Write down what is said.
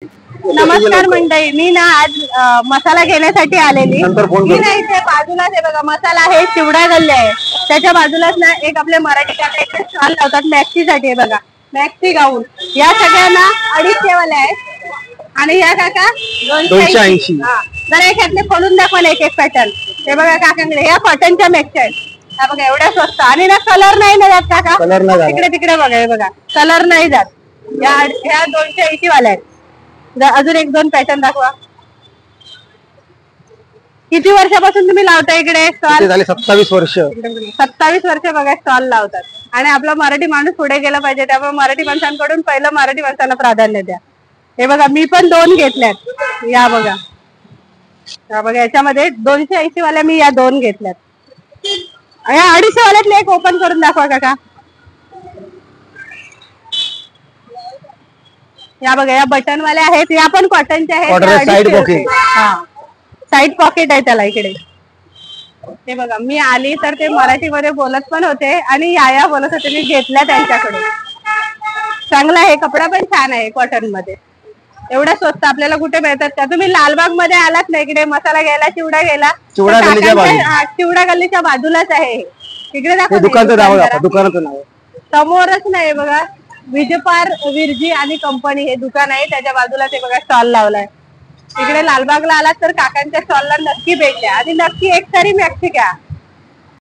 नमस्कार मंडळी, मी ना आज मसाला घेण्यासाठी आलेली. मी ना इथे बाजूलाच आहे बघा, मसाला आहे, चिवडा गल्ले आहे. त्याच्या बाजूलाच ना एक आपले मराठी काका इथे स्टॉल लावतात मॅक्सीसाठी. बघा मॅक्सी गाऊन या सगळ्यांना 250 वाले आहेत आणि या काका 280. जरा एक यातले खोलून दाखवा एक एक पॅटर्न. हे बघा काकांकडे या कॉटनच्या मॅक्सी आहेत. हा बघा एवढ्या स्वस्त आणि ना कलर नाही ना जात काका. तिकडे तिकडे बघा, हे बघा कलर नाही जात. या 280 वाल्या आहेत. अजून एक दोन पॅटर्न दाखवा. किती वर्षापासून तुम्ही लावता इकडे स्टॉल? झाले 27 वर्ष. 27 वर्ष बघा स्टॉल लावतात. आणि आपला मराठी माणूस पुढे गेला पाहिजे, त्यामुळे मराठी माणसांकडून पहिलं मराठी माणसांना प्राधान्य द्या. हे बघा मी पण 2 घेतल्यात. या बघा, या बघा याच्यामध्ये 280 वाल्या मी या 2 घेतल्यात. या 250 वाल्यातले एक ओपन करून दाखवा काका. या बघा या बटन वाल्या आहेत, या पण कॉटनच्या आहेत. साइड पॉकेट आहे त्याला इकडे. ते बघा मी आली तर ते मराठीमध्ये बोलत पण होते आणि या बोलत होते. मी घेतल्या त्यांच्याकडून. चांगला आहे, कपडा पण छान आहे कॉटन मध्ये. एवढा स्वस्त आपल्याला कुठे मिळतात का? तुम्ही लालबाग मध्ये आलात ना इकडे मसाला घ्यायला, चिवडा घ्यायला, चिवडा गल्लीच्या बाजूलाच आहे. इकडे दाखवा दुकानाचं नाव. समोरच नाही बघा, विजपार विरजी आणि कंपनी हे दुकान आहे. त्याच्या बाजूला ते बघा स्टॉल लावलाय. इकडे लालबागला आलात तर काकांच्या स्टॉलला नक्की भेट द्या आणि नक्की एक तरी मॅक्सी घ्या.